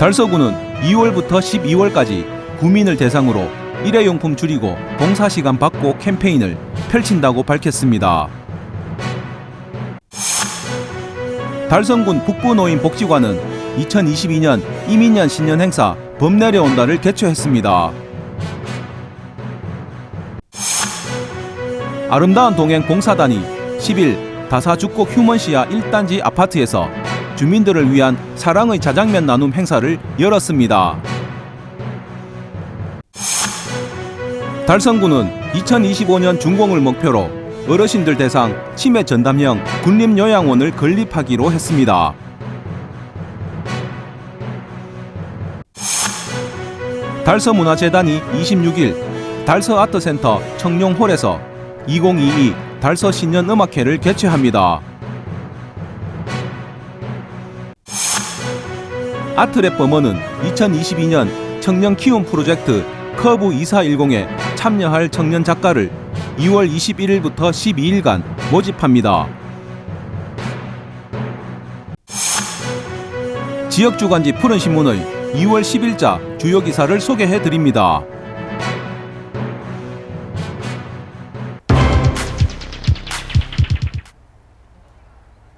달서구는 2월부터 12월까지 구민을 대상으로 일회용품 줄이고 봉사시간 받고 캠페인을 펼친다고 밝혔습니다. 달성군 북부노인복지관은 2022년 이민년 신년행사 범 내려온다를 개최했습니다. 아름다운 동행 봉사단이 10일 다사죽곡 휴먼시아 1단지 아파트에서 주민들을 위한 사랑의 자장면 나눔 행사를 열었습니다. 달성구는 2025년 준공을 목표로 어르신들 대상 치매 전담형 군림요양원을 건립하기로 했습니다. 달서문화재단이 26일 달서아트센터 청룡홀에서 2022 달서 신년음악회를 개최합니다. 아트랩버머는 2022년 청년 키움 프로젝트 커브 2410에 참여할 청년 작가를 2월 21일부터 12일간 모집합니다. 지역주간지 푸른신문의 2월 10일자 주요 기사를 소개해드립니다.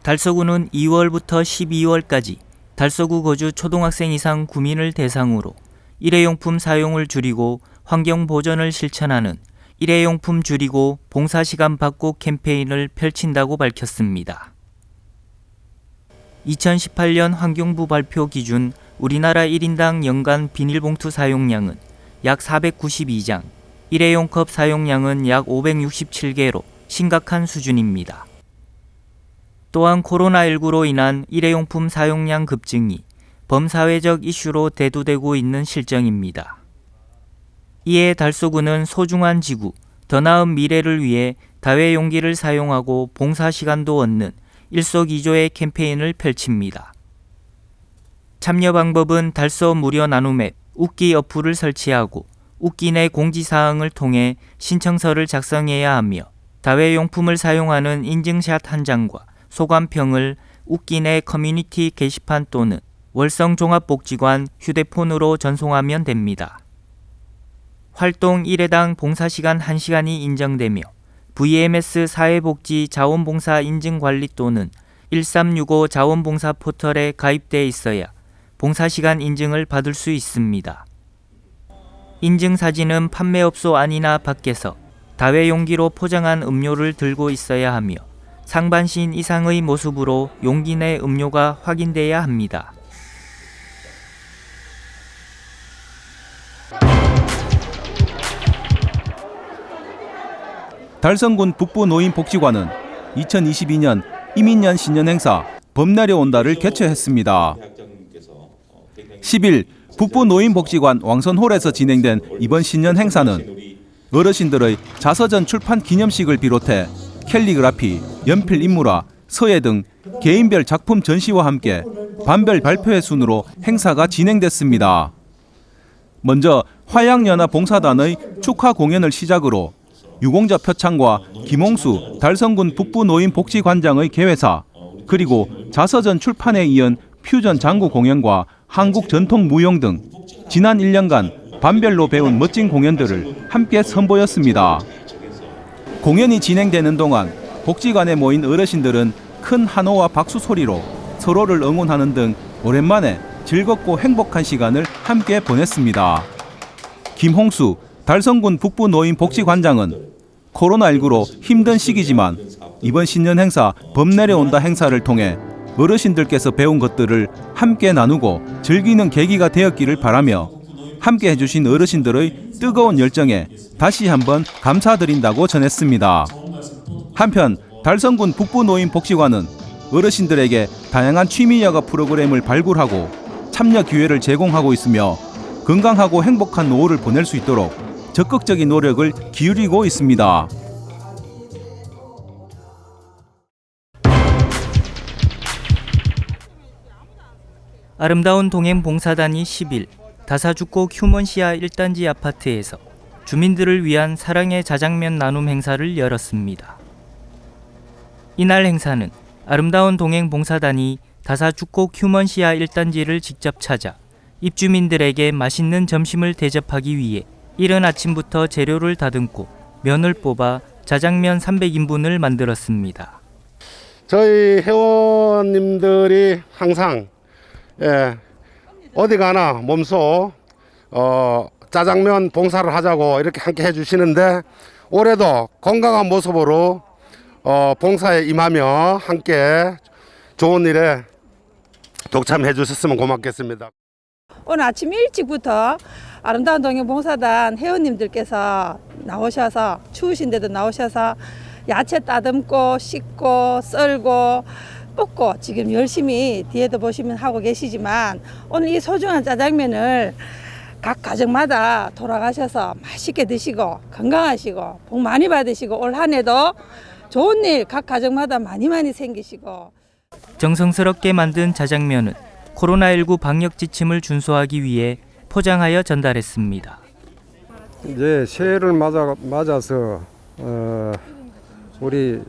달서구는 2월부터 12월까지 달서구 거주 초등학생 이상 구민을 대상으로 일회용품 사용을 줄이고 환경 보전을 실천하는 일회용품 줄이고 봉사시간 받고 캠페인을 펼친다고 밝혔습니다. 2018년 환경부 발표 기준 우리나라 1인당 연간 비닐봉투 사용량은 약 492장, 일회용 컵 사용량은 약 567개로 심각한 수준입니다. 또한 코로나19로 인한 일회용품 사용량 급증이 범사회적 이슈로 대두되고 있는 실정입니다. 이에 달서구는 소중한 지구, 더 나은 미래를 위해 다회용기를 사용하고 봉사시간도 얻는 일석이조의 캠페인을 펼칩니다. 참여 방법은 달서 무료 나눔 앱 웃기 어플을 설치하고 웃기 내 공지사항을 통해 신청서를 작성해야 하며 다회용품을 사용하는 인증샷 한 장과 소감평을 웃기 내 커뮤니티 게시판 또는 월성종합복지관 휴대폰으로 전송하면 됩니다. 활동 1회당 봉사시간 1시간이 인정되며 VMS 사회복지 자원봉사 인증관리 또는 1365 자원봉사 포털에 가입돼 있어야 봉사시간 인증을 받을 수 있습니다. 인증사진은 판매업소 안이나 밖에서 다회용기로 포장한 음료를 들고 있어야 하며 상반신 이상의 모습으로 용기 내 음료가 확인돼야 합니다. 달성군 북부노인복지관은 2022년 이민년 신년행사 범 내려온다를 개최했습니다. 10일 북부노인복지관 왕선홀에서 진행된 이번 신년행사는 어르신들의 자서전 출판 기념식을 비롯해 캘리그라피, 연필 인물화, 서예 등 개인별 작품 전시와 함께 반별 발표회 순으로 행사가 진행됐습니다. 먼저 화양연화 봉사단의 축하 공연을 시작으로 유공자 표창과 김홍수 달성군 북부노인복지관장의 개회사, 그리고 자서전 출판에 이은 퓨전 장구 공연과 한국 전통 무용 등 지난 1년간 반별로 배운 멋진 공연들을 함께 선보였습니다. 공연이 진행되는 동안 복지관에 모인 어르신들은 큰 환호와 박수 소리로 서로를 응원하는 등 오랜만에 즐겁고 행복한 시간을 함께 보냈습니다. 김홍수 달성군 북부노인복지관장은 코로나19로 힘든 시기지만 이번 신년 행사 범 내려온다 행사를 통해 어르신들께서 배운 것들을 함께 나누고 즐기는 계기가 되었기를 바라며 함께 해주신 어르신들의 뜨거운 열정에 다시 한번 감사드린다고 전했습니다. 한편 달성군 북부노인복지관은 어르신들에게 다양한 취미여가 프로그램을 발굴하고 참여 기회를 제공하고 있으며 건강하고 행복한 노후를 보낼 수 있도록 적극적인 노력을 기울이고 있습니다. 아름다운 동행 봉사단이 10일 다사죽곡 휴먼시아 1단지 아파트에서 주민들을 위한 사랑의 자장면 나눔 행사를 열었습니다. 이날 행사는 아름다운 동행 봉사단이 다사죽곡 휴먼시아 1단지를 직접 찾아 입주민들에게 맛있는 점심을 대접하기 위해 이른 아침부터 재료를 다듬고 면을 뽑아 자장면 300인분을 만들었습니다. 저희 회원님들이 항상 어디 가나 몸소 짜장면 봉사를 하자고 이렇게 함께 해주시는데 올해도 건강한 모습으로 봉사에 임하며 함께 좋은 일에 동참해 주셨으면 고맙겠습니다. 오늘 아침 일찍부터 아름다운 동행 봉사단 회원님들께서 나오셔서 추우신데도 나오셔서 야채 따듬고 씻고 썰고 볶고 지금 열심히 뒤에도 보시면 하고 계시지만 오늘 이 소중한 짜장면을 각 가정마다 돌아가셔서 맛있게 드시고 건강하시고 복 많이 받으시고 올 한 해도 좋은 일 각 가정마다 많이 생기시고. 정성스럽게 만든 자장면은 코로나19 방역 지침을 준수하기 위해 포장하여 전달했습니다. 이제 새해를 맞아서 우리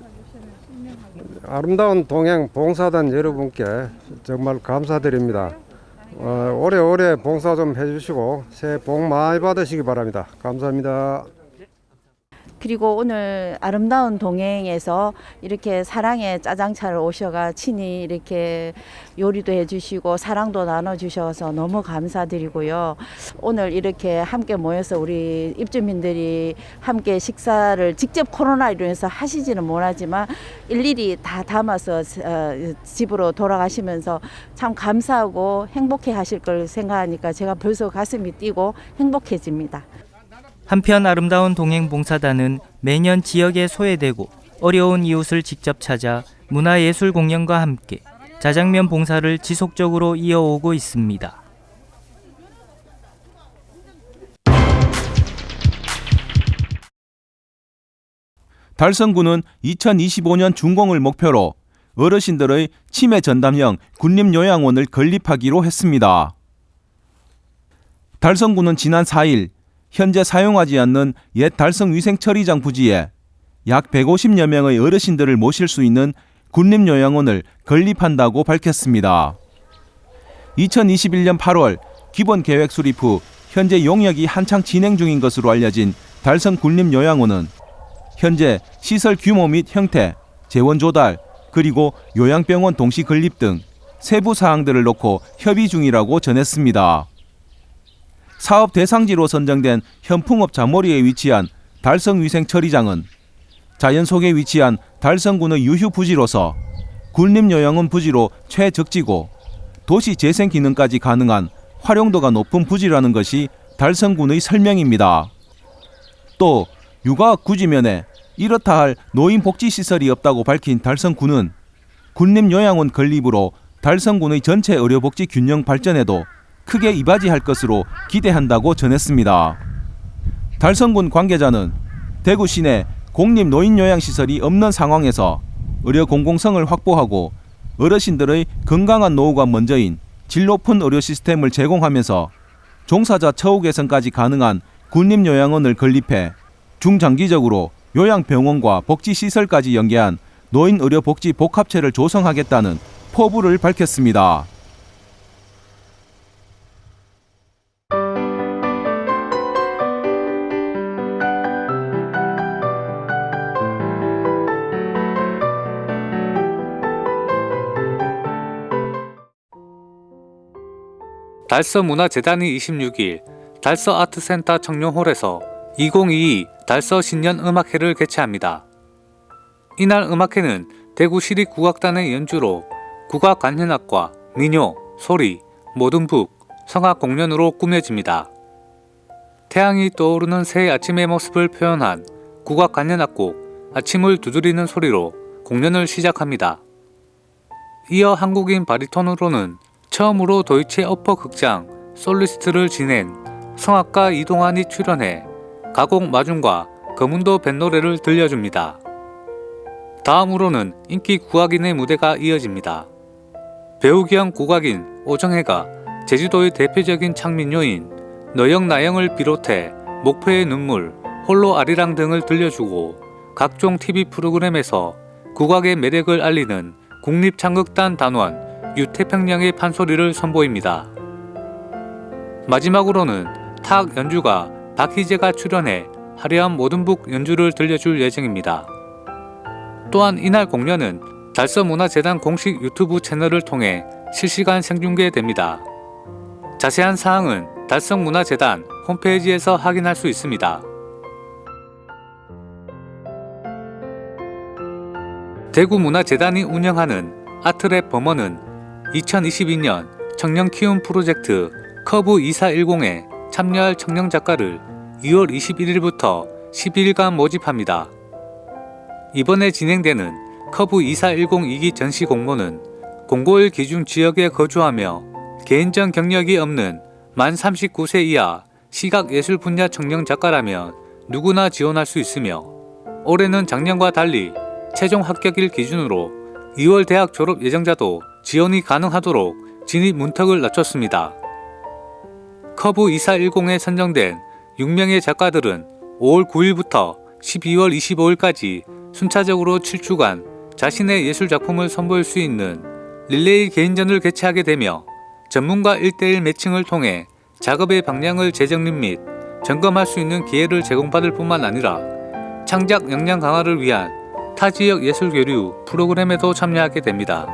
아름다운 동행 봉사단 여러분께 정말 감사드립니다. 오래오래 봉사 좀 해주시고 새해 복 많이 받으시기 바랍니다. 감사합니다. 그리고 오늘 아름다운 동행에서 이렇게 사랑의 짜장차를 오셔가 친히 이렇게 요리도 해주시고 사랑도 나눠주셔서 너무 감사드리고요. 오늘 이렇게 함께 모여서 우리 입주민들이 함께 식사를 직접 코로나로 인해서 하시지는 못하지만 일일이 다 담아서 집으로 돌아가시면서 참 감사하고 행복해 하실 걸 생각하니까 제가 벌써 가슴이 뛰고 행복해집니다. 한편 아름다운 동행 봉사단은 매년 지역에 소외되고 어려운 이웃을 직접 찾아 문화예술 공연과 함께 자장면 봉사를 지속적으로 이어오고 있습니다. 달성군은 2025년 준공을 목표로 어르신들의 치매 전담형 군림요양원을 건립하기로 했습니다. 달성군은 지난 4일 현재 사용하지 않는 옛 달성위생처리장 부지에 약 150여 명의 어르신들을 모실 수 있는 군림요양원을 건립한다고 밝혔습니다. 2021년 8월 기본계획 수립 후 현재 용역이 한창 진행 중인 것으로 알려진 달성 군림요양원은 현재 시설 규모 및 형태, 재원 조달, 그리고 요양병원 동시 건립 등 세부 사항들을 놓고 협의 중이라고 전했습니다. 사업 대상지로 선정된 현풍읍 자모리에 위치한 달성위생처리장은 자연 속에 위치한 달성군의 유휴 부지로서 군림요양원 부지로 최적지고 도시 재생 기능까지 가능한 활용도가 높은 부지라는 것이 달성군의 설명입니다. 또 육아 구지면에 이렇다 할 노인복지시설이 없다고 밝힌 달성군은 군림요양원 건립으로 달성군의 전체 의료복지 균형 발전에도 크게 이바지할 것으로 기대한다고 전했습니다. 달성군 관계자는 대구 시내 공립 노인요양시설이 없는 상황에서 의료 공공성을 확보하고 어르신들의 건강한 노후가 먼저인 질 높은 의료 시스템을 제공하면서 종사자 처우 개선까지 가능한 군림요양원을 건립해 중장기적으로 요양병원과 복지시설까지 연계한 노인의료복지 복합체를 조성하겠다는 포부를 밝혔습니다. 달서문화재단이 26일 달서아트센터 청룡홀에서 2022 달서 신년 음악회를 개최합니다. 이날 음악회는 대구시립국악단의 연주로 국악관현악과 민요, 소리, 모든북, 성악 공연으로 꾸며집니다. 태양이 떠오르는 새해 아침의 모습을 표현한 국악관현악곡 아침을 두드리는 소리로 공연을 시작합니다. 이어 한국인 바리톤으로는 처음으로 도이체 어퍼 극장 솔리스트를 지낸 성악가 이동환이 출연해 가곡 마중과 거문도 뱃노래를 들려줍니다. 다음으로는 인기 국악인의 무대가 이어집니다. 배우 겸 국악인 오정혜가 제주도의 대표적인 창민요인 너영나영을 비롯해 목표의 눈물, 홀로 아리랑 등을 들려주고 각종 TV 프로그램에서 국악의 매력을 알리는 국립창극단 단원 유태평양의 판소리를 선보입니다. 마지막으로는 타악 연주가 박희재가 출연해 화려한 모든북 연주를 들려줄 예정입니다. 또한 이날 공연은 달서문화재단 공식 유튜브 채널을 통해 실시간 생중계됩니다. 자세한 사항은 달서문화재단 홈페이지에서 확인할 수 있습니다. 대구문화재단이 운영하는 아트랩 범어는 2022년 청년 키움 프로젝트 커브 2410에 참여할 청년 작가를 2월 21일부터 12일간 모집합니다. 이번에 진행되는 커브 2410 2기 전시 공모는 공고일 기준 지역에 거주하며 개인전 경력이 없는 만 39세 이하 시각예술 분야 청년 작가라면 누구나 지원할 수 있으며 올해는 작년과 달리 최종 합격일 기준으로 2월 대학 졸업 예정자도 지원이 가능하도록 진입 문턱을 낮췄습니다. 커브 2410에 선정된 6명의 작가들은 5월 9일부터 12월 25일까지 순차적으로 7주간 자신의 예술작품을 선보일 수 있는 릴레이 개인전을 개최하게 되며 전문가 1대1 매칭을 통해 작업의 방향을 재정립 및 점검할 수 있는 기회를 제공받을 뿐만 아니라 창작 역량 강화를 위한 타지역 예술 교류 프로그램에도 참여하게 됩니다.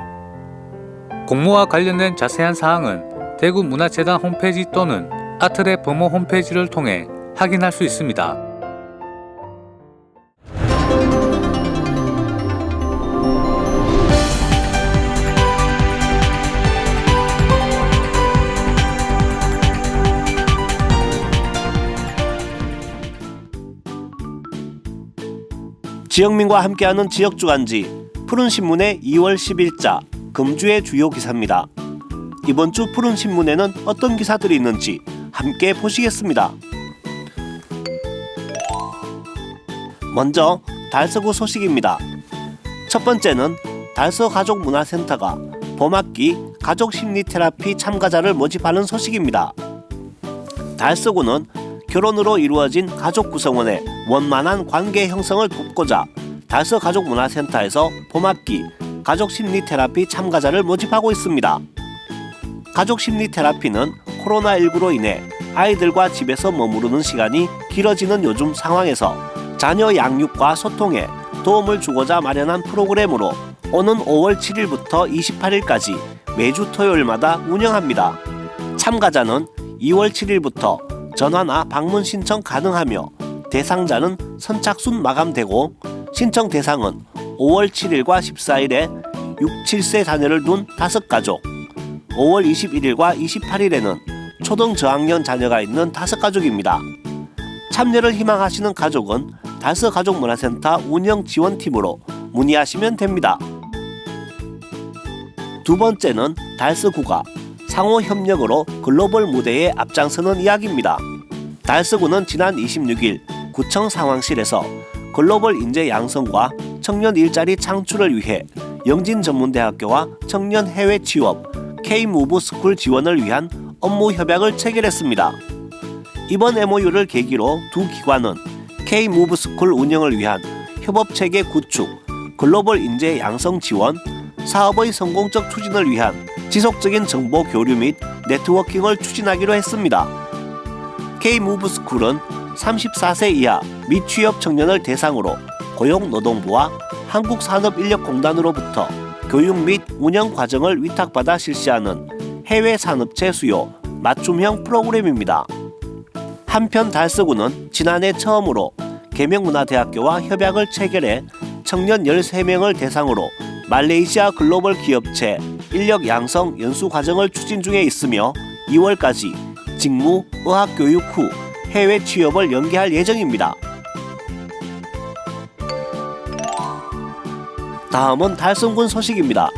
공모와 관련된 자세한 사항은 대구문화재단 홈페이지 또는 아트랩 범어 홈페이지를 통해 확인할 수 있습니다. 지역민과 함께하는 지역주간지 푸른신문의 2월 10일자 금주의 주요 기사입니다. 이번 주 푸른신문에는 어떤 기사들이 있는지 함께 보시겠습니다. 먼저 달서구 소식입니다. 첫 번째는 달서가족문화센터가 봄학기 가족심리테라피 참가자를 모집하는 소식입니다. 달서구는 결혼으로 이루어진 가족 구성원의 원만한 관계 형성을 돕고자 달서가족문화센터에서 봄학기 가족심리테라피 참가자를 모집하고 있습니다. 가족심리테라피는 코로나19로 인해 아이들과 집에서 머무르는 시간이 길어지는 요즘 상황에서 자녀 양육과 소통에 도움을 주고자 마련한 프로그램으로 오는 5월 7일부터 28일까지 매주 토요일마다 운영합니다. 참가자는 2월 7일부터 전화나 방문 신청 가능하며 대상자는 선착순 마감되고 신청 대상은 5월 7일과 14일에 6, 7세 자녀를 둔 5가족, 5월 21일과 28일에는 초등 저학년 자녀가 있는 5가족입니다. 참여를 희망하시는 가족은 달서가족문화센터 운영지원팀으로 문의하시면 됩니다. 두 번째는 달서구가 상호협력으로 글로벌 무대에 앞장서는 이야기입니다. 달서구는 지난 26일 구청 상황실에서 글로벌 인재 양성과 청년 일자리 창출을 위해 영진전문대학교와 청년 해외 취업 K-무브스쿨 지원을 위한 업무 협약을 체결했습니다. 이번 MOU를 계기로 두 기관은 K-무브스쿨 운영을 위한 협업체계 구축, 글로벌 인재 양성 지원, 사업의 성공적 추진을 위한 지속적인 정보 교류 및 네트워킹을 추진하기로 했습니다. K-무브스쿨은 34세 이하 미취업 청년을 대상으로 고용노동부와 한국산업인력공단으로부터 교육 및 운영 과정을 위탁받아 실시하는 해외 산업체 수요 맞춤형 프로그램입니다. 한편 달서구는 지난해 처음으로 계명문화대학교와 협약을 체결해 청년 13명을 대상으로 말레이시아 글로벌 기업체 인력 양성 연수 과정을 추진 중에 있으며 2월까지 직무, 의학 교육 후 해외 취업을 연계할 예정입니다. 다음은 달성군 소식입니다.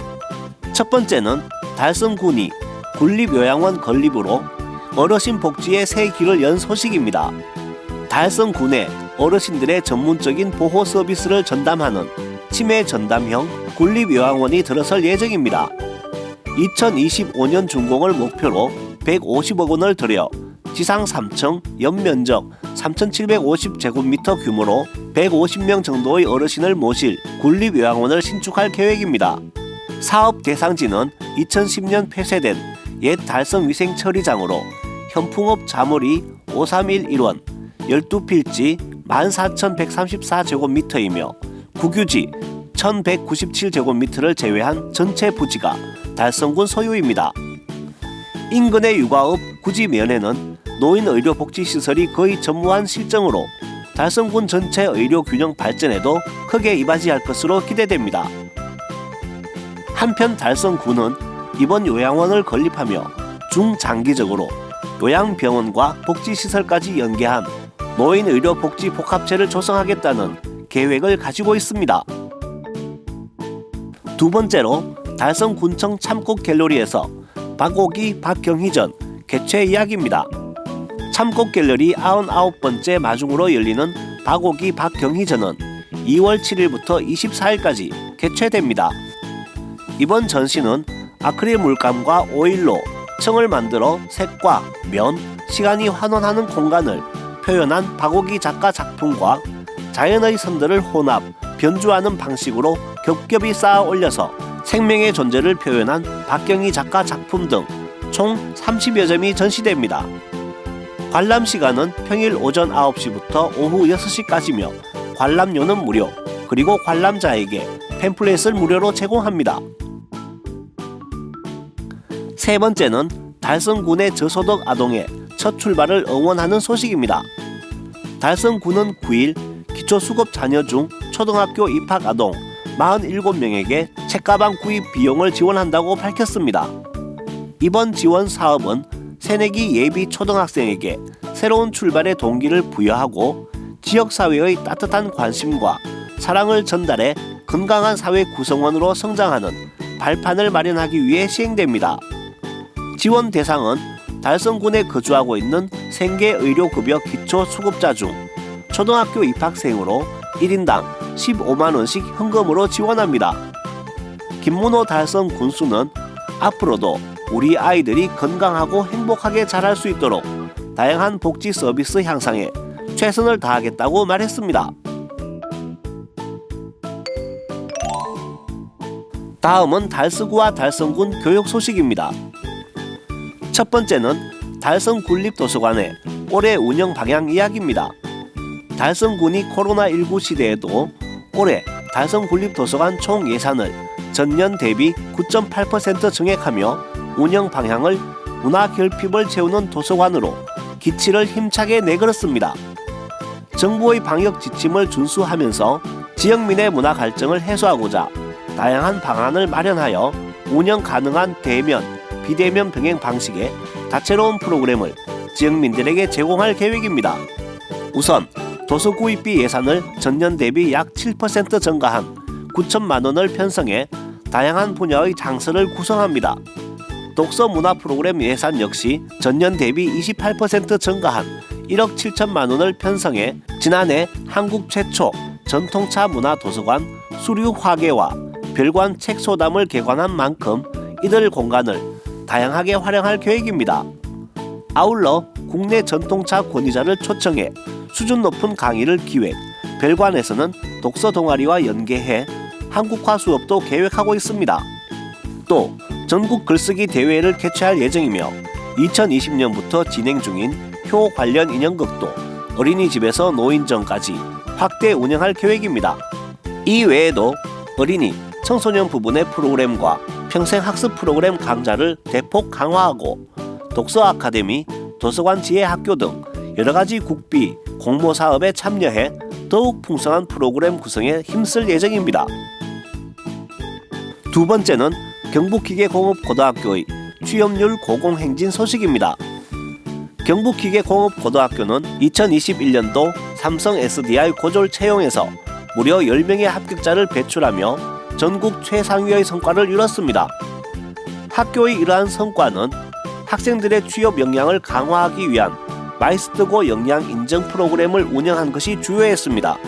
첫 번째는 달성군이 군립요양원 건립으로 어르신 복지에 새 길을 연 소식입니다. 달성군에 어르신들의 전문적인 보호 서비스를 전담하는 치매 전담형 군립요양원이 들어설 예정입니다. 2025년 준공을 목표로 150억 원을 들여 지상 3층, 연면적 3,750제곱미터 규모로 150명 정도의 어르신을 모실 군립요양원을 신축할 계획입니다. 사업 대상지는 2010년 폐쇄된 옛 달성위생 처리장으로 현풍업 자물이 5311원, 12필지 14,134제곱미터이며 국유지 1,197제곱미터를 제외한 전체 부지가 달성군 소유입니다. 인근의 육아업 구지면에는 노인의료복지시설이 거의 전무한 실정으로 달성군 전체 의료균형 발전에도 크게 이바지할 것으로 기대됩니다. 한편 달성군은 이번 요양원을 건립하며 중장기적으로 요양병원과 복지시설까지 연계한 노인의료복지복합체를 조성하겠다는 계획을 가지고 있습니다. 두 번째로 달성군청 참꽃갤러리에서 박오기 박경희전 개최 이야기입니다. 참꽃갤러리 99번째 마중으로 열리는 박오기 박경희전은 2월 7일부터 24일까지 개최됩니다. 이번 전시는 아크릴 물감과 오일로 청을 만들어 색과 면, 시간이 환원하는 공간을 표현한 박오기 작가 작품과 자연의 선들을 혼합, 변주하는 방식으로 겹겹이 쌓아 올려서 생명의 존재를 표현한 박경희 작가 작품 등 총 30여 점이 전시됩니다. 관람 시간은 평일 오전 9시부터 오후 6시까지며 관람료는 무료, 그리고 관람자에게 팸플렛을 무료로 제공합니다. 세 번째는 달성군의 저소득 아동의 첫 출발을 응원하는 소식입니다. 달성군은 9일 기초수급 자녀 중 초등학교 입학 아동 47명에게 책가방 구입 비용을 지원한다고 밝혔습니다. 이번 지원 사업은 새내기 예비 초등학생에게 새로운 출발의 동기를 부여하고 지역사회의 따뜻한 관심과 사랑을 전달해 건강한 사회 구성원으로 성장하는 발판을 마련하기 위해 시행됩니다. 지원 대상은 달성군에 거주하고 있는 생계의료급여 기초수급자 중 초등학교 입학생으로 1인당 15만원씩 현금으로 지원합니다. 김문호 달성 군수는 앞으로도 우리 아이들이 건강하고 행복하게 자랄 수 있도록 다양한 복지 서비스 향상에 최선을 다하겠다고 말했습니다. 다음은 달서구와 달성군 교육 소식입니다. 첫 번째는 달성군립도서관의 올해 운영 방향 이야기입니다. 달성군이 코로나19 시대에도 올해 달성군립도서관 총 예산을 전년 대비 9.8% 증액하며 운영 방향을 문화 결핍을 채우는 도서관으로 기치를 힘차게 내걸었습니다. 정부의 방역 지침을 준수하면서 지역민의 문화 갈증을 해소하고자 다양한 방안을 마련하여 운영 가능한 대면, 비대면 병행 방식의 다채로운 프로그램을 지역민들에게 제공할 계획입니다. 우선 도서 구입비 예산을 전년 대비 약 7% 증가한 9천만 원을 편성해 다양한 분야의 장서를 구성합니다. 독서 문화 프로그램 예산 역시 전년 대비 28% 증가한 1억 7천만 원을 편성해 지난해 한국 최초 전통차 문화 도서관 수류화계와 별관 책소담을 개관한 만큼 이들 공간을 다양하게 활용할 계획입니다. 아울러 국내 전통차 권위자를 초청해 수준 높은 강의를 기획, 별관에서는 독서 동아리와 연계해 한국화 수업도 계획하고 있습니다. 또 전국 글쓰기 대회를 개최할 예정이며 2020년부터 진행 중인 효 관련 인형극도 어린이집에서 노인정까지 확대 운영할 계획입니다. 이 외에도 어린이, 청소년 부분의 프로그램과 평생학습 프로그램 강좌를 대폭 강화하고 독서 아카데미, 도서관 지혜학교 등 여러가지 국비, 공모 사업에 참여해 더욱 풍성한 프로그램 구성에 힘쓸 예정입니다. 두 번째는 경북기계공업고등학교의 취업률 고공행진 소식입니다. 경북기계공업고등학교는 2021년도 삼성 SDI 고졸 채용에서 무려 10명의 합격자를 배출하며 전국 최상위의 성과를 이뤘습니다. 학교의 이러한 성과는 학생들의 취업 역량을 강화하기 위한 마이스터고 역량 인정 프로그램을 운영한 것이 주요했습니다.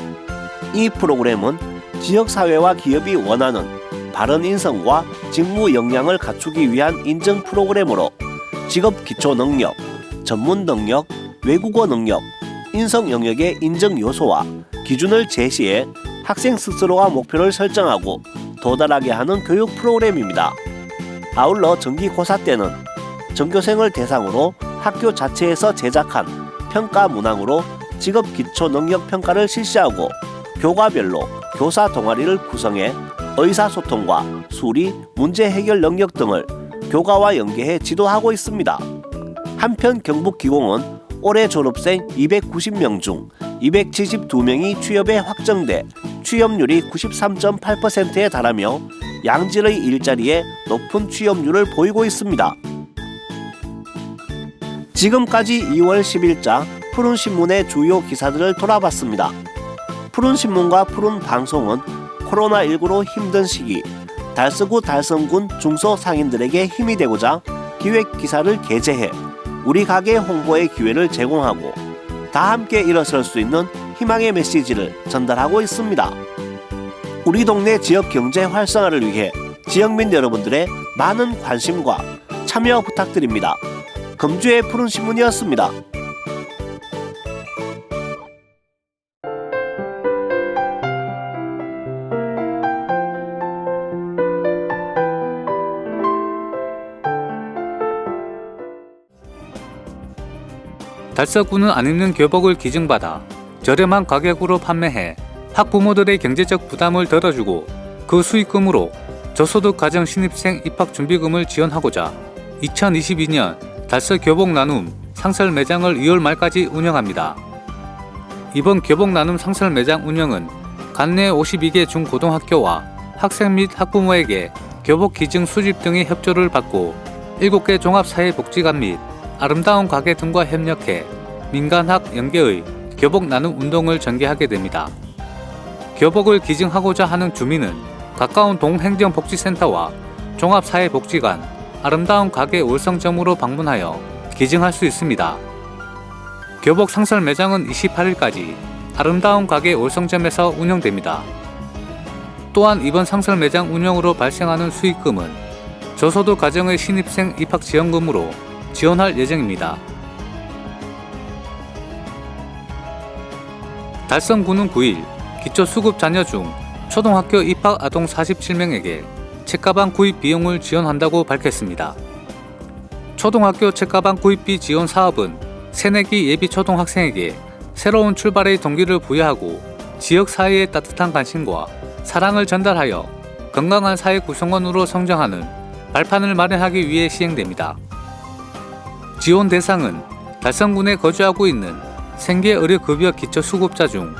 이 프로그램은 지역사회와 기업이 원하는 바른 인성과 직무 역량을 갖추기 위한 인정 프로그램으로 직업 기초 능력, 전문 능력, 외국어 능력, 인성 영역의 인정 요소와 기준을 제시해 학생 스스로가 목표를 설정하고 도달하게 하는 교육 프로그램입니다. 아울러 정기고사 때는 전교생을 대상으로 학교 자체에서 제작한 평가 문항으로 직업 기초 능력 평가를 실시하고 교과별로 교사 동아리를 구성해 의사소통과 수리, 문제 해결 능력 등을 교과와 연계해 지도하고 있습니다. 한편 경북기공은 올해 졸업생 290명 중 272명이 취업에 확정돼 취업률이 93.8%에 달하며 양질의 일자리에 높은 취업률을 보이고 있습니다. 지금까지 2월 10일자 푸른신문의 주요 기사들을 돌아봤습니다. 푸른신문과 푸른방송은 코로나19로 힘든 시기 달서구 달성군 중소상인들에게 힘이 되고자 기획기사를 게재해 우리 가게 홍보의 기회를 제공하고 다 함께 일어설 수 있는 희망의 메시지를 전달하고 있습니다. 우리 동네 지역 경제 활성화를 위해 지역민 여러분들의 많은 관심과 참여 부탁드립니다. 금주의 푸른신문이었습니다. 달서구는 안 입는 교복을 기증받아 저렴한 가격으로 판매해 학부모들의 경제적 부담을 덜어주고 그 수익금으로 저소득 가정 신입생 입학준비금을 지원하고자 2022년 달서 교복 나눔 상설 매장을 2월 말까지 운영합니다. 이번 교복 나눔 상설 매장 운영은 관내 52개 중고등학교와 학생 및 학부모에게 교복 기증 수집 등의 협조를 받고 7개 종합사회복지관 및 아름다운 가게 등과 협력해 민간학 연계의 교복 나눔 운동을 전개하게 됩니다. 교복을 기증하고자 하는 주민은 가까운 동행정복지센터와 종합사회복지관, 아름다운 가게 월성점으로 방문하여 기증할 수 있습니다. 교복 상설 매장은 28일까지 아름다운 가게 월성점에서 운영됩니다. 또한 이번 상설 매장 운영으로 발생하는 수익금은 저소득 가정의 신입생 입학 지원금으로 지원할 예정입니다. 달성구는 9일 기초수급 자녀 중 초등학교 입학 아동 47명에게 책가방 구입 비용을 지원한다고 밝혔습니다. 초등학교 책가방 구입비 지원 사업은 새내기 예비 초등학생에게 새로운 출발의 동기를 부여하고 지역 사회의 따뜻한 관심과 사랑을 전달하여 건강한 사회 구성원으로 성장하는 발판을 마련하기 위해 시행됩니다. 지원 대상은 달성군에 거주하고 있는 생계의료급여 기초수급자 중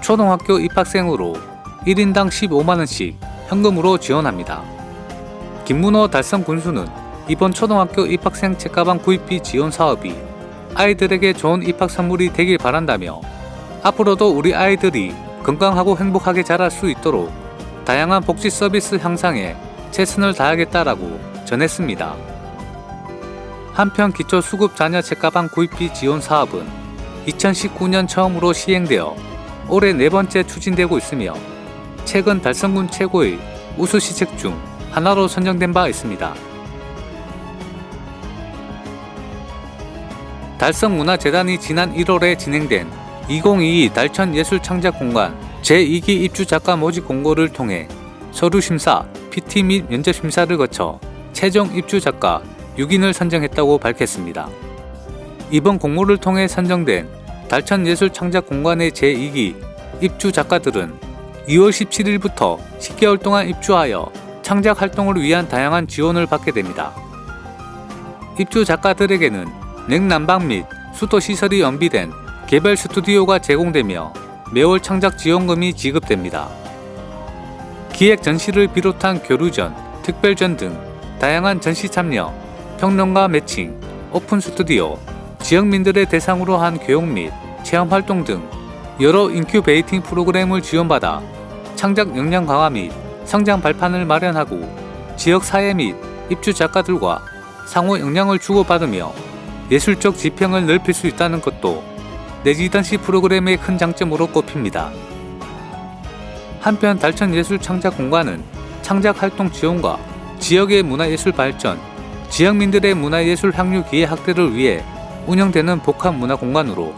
초등학교 입학생으로 1인당 15만원씩 현금으로 지원합니다. 김문호 달성군수는 이번 초등학교 입학생 책가방 구입비 지원 사업이 아이들에게 좋은 입학 선물이 되길 바란다며 앞으로도 우리 아이들이 건강하고 행복하게 자랄 수 있도록 다양한 복지 서비스 향상에 최선을 다하겠다라고 전했습니다. 한편 기초수급 자녀 책가방 구입비 지원 사업은 2019년 처음으로 시행되어 올해 4번째 추진되고 있으며 최근 달성군 최고의 우수시책 중 하나로 선정된 바 있습니다. 달성문화재단이 지난 1월에 진행된 2022 달천예술창작공간 제2기 입주작가 모집 공고를 통해 서류심사, PT 및 면접심사를 거쳐 최종 입주작가 6인을 선정했다고 밝혔습니다. 이번 공모를 통해 선정된 달천예술창작공간의 제2기 입주작가들은 2월 17일부터 10개월 동안 입주하여 창작 활동을 위한 다양한 지원을 받게 됩니다. 입주작가들에게는 냉난방 및 수도시설이 완비된 개별 스튜디오가 제공되며 매월 창작 지원금이 지급됩니다. 기획 전시를 비롯한 교류전, 특별전 등 다양한 전시 참여, 평론가 매칭, 오픈 스튜디오, 지역민들의 대상으로 한 교육 및 체험 활동 등 여러 인큐베이팅 프로그램을 지원받아 창작 역량 강화 및 성장 발판을 마련하고 지역 사회 및 입주 작가들과 상호 역량을 주고받으며 예술적 지평을 넓힐 수 있다는 것도 레지던시 프로그램의 큰 장점으로 꼽힙니다. 한편 달천예술창작공간은 창작활동 지원과 지역의 문화예술 발전, 지역민들의 문화예술 향유 기회 확대를 위해 운영되는 복합문화공간으로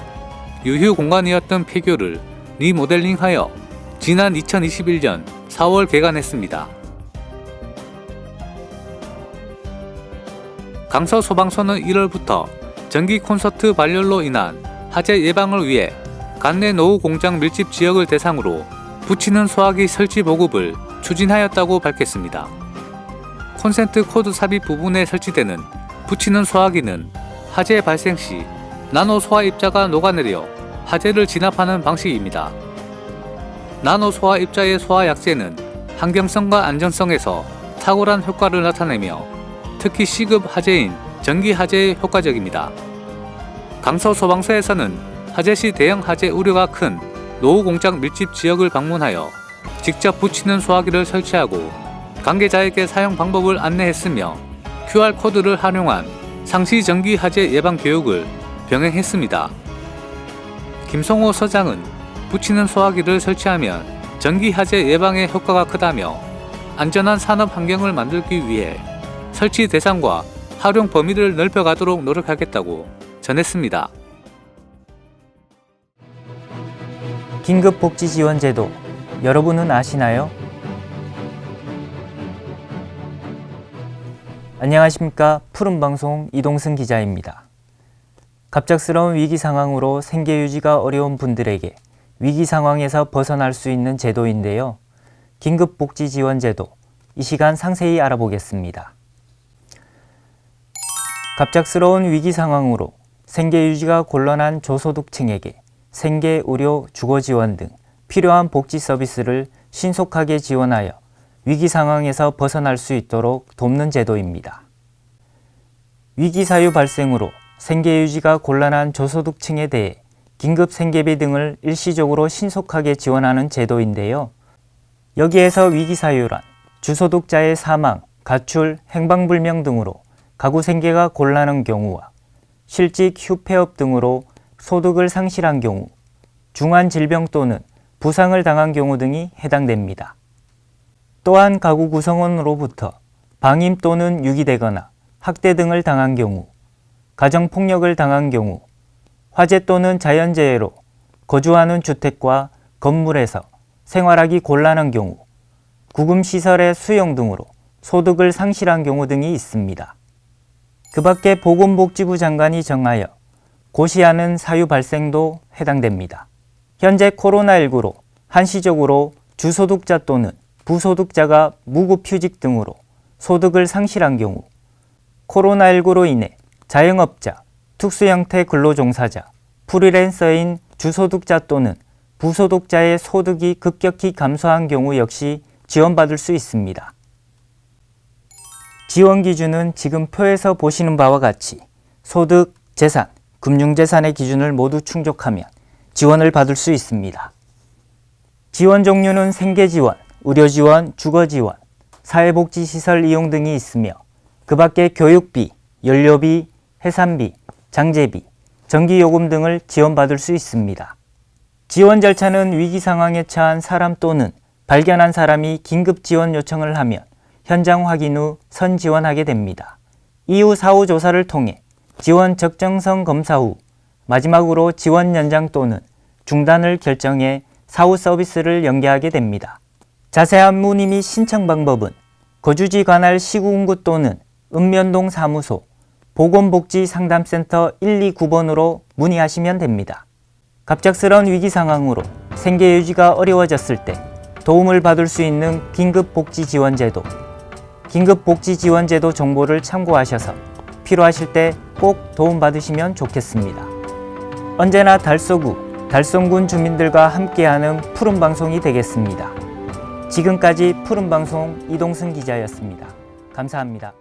유휴 공간이었던 폐교를 리모델링하여 지난 2021년 4월 개관했습니다. 강서소방서는 1월부터 전기 콘서트 발열로 인한 화재 예방을 위해 관내 노후 공장 밀집 지역을 대상으로 붙이는 소화기 설치 보급을 추진하였다고 밝혔습니다. 콘센트 코드 삽입 부분에 설치되는 붙이는 소화기는 화재 발생 시 나노 소화 입자가 녹아내려 화재를 진압하는 방식입니다. 나노 소화 입자의 소화 약재는 환경성과 안전성에서 탁월한 효과를 나타내며 특히 C급 화재인 전기 화재에 효과적입니다. 강서소방서에서는 화재 시 대형 화재 우려가 큰 노후 공장 밀집 지역을 방문하여 직접 붙이는 소화기를 설치하고 관계자에게 사용 방법을 안내했으며 QR코드를 활용한 상시 전기 화재 예방 교육을 병행했습니다. 김성호 서장은 붙이는 소화기를 설치하면 전기 화재 예방에 효과가 크다며 안전한 산업 환경을 만들기 위해 설치 대상과 활용 범위를 넓혀가도록 노력하겠다고 전했습니다. 긴급복지지원제도 여러분은 아시나요? 안녕하십니까. 푸른방송 이동승 기자입니다. 갑작스러운 위기 상황으로 생계 유지가 어려운 분들에게 위기 상황에서 벗어날 수 있는 제도인데요. 긴급복지지원제도, 이 시간 상세히 알아보겠습니다. 갑작스러운 위기 상황으로 생계 유지가 곤란한 저소득층에게 생계, 의료, 주거 지원 등 필요한 복지 서비스를 신속하게 지원하여 위기 상황에서 벗어날 수 있도록 돕는 제도입니다. 위기 사유 발생으로 생계 유지가 곤란한 저소득층에 대해 긴급 생계비 등을 일시적으로 신속하게 지원하는 제도인데요. 여기에서 위기 사유란 주소득자의 사망, 가출, 행방불명 등으로 가구 생계가 곤란한 경우와 실직, 휴폐업 등으로 소득을 상실한 경우, 중한 질병 또는 부상을 당한 경우 등이 해당됩니다. 또한 가구 구성원으로부터 방임 또는 유기되거나 학대 등을 당한 경우, 가정폭력을 당한 경우, 화재 또는 자연재해로 거주하는 주택과 건물에서 생활하기 곤란한 경우, 구금시설의 수용 등으로 소득을 상실한 경우 등이 있습니다. 그 밖에 보건복지부 장관이 정하여 고시하는 사유 발생도 해당됩니다. 현재 코로나19로 한시적으로 주소득자 또는 부소득자가 무급휴직 등으로 소득을 상실한 경우, 코로나19로 인해 자영업자, 특수형태 근로종사자, 프리랜서인 주소득자 또는 부소득자의 소득이 급격히 감소한 경우 역시 지원받을 수 있습니다. 지원 기준은 지금 표에서 보시는 바와 같이 소득, 재산, 금융재산의 기준을 모두 충족하면 지원을 받을 수 있습니다. 지원 종류는 생계지원, 의료지원, 주거지원, 사회복지시설 이용 등이 있으며 그 밖에 교육비, 연료비, 해산비, 장제비, 전기요금 등을 지원받을 수 있습니다. 지원 절차는 위기 상황에 처한 사람 또는 발견한 사람이 긴급 지원 요청을 하면 현장 확인 후 선지원하게 됩니다. 이후 사후 조사를 통해 지원 적정성 검사 후 마지막으로 지원 연장 또는 중단을 결정해 사후 서비스를 연계하게 됩니다. 자세한 문의 및 신청 방법은 거주지 관할 시군구 또는 읍면동 사무소 보건복지상담센터 129번으로 문의하시면 됩니다. 갑작스러운 위기 상황으로 생계 유지가 어려워졌을 때 도움을 받을 수 있는 긴급복지지원제도, 긴급복지지원제도 정보를 참고하셔서 필요하실 때 꼭 도움받으시면 좋겠습니다. 언제나 달서구, 달성군 주민들과 함께하는 푸른방송이 되겠습니다. 지금까지 푸른방송 이동승 기자였습니다. 감사합니다.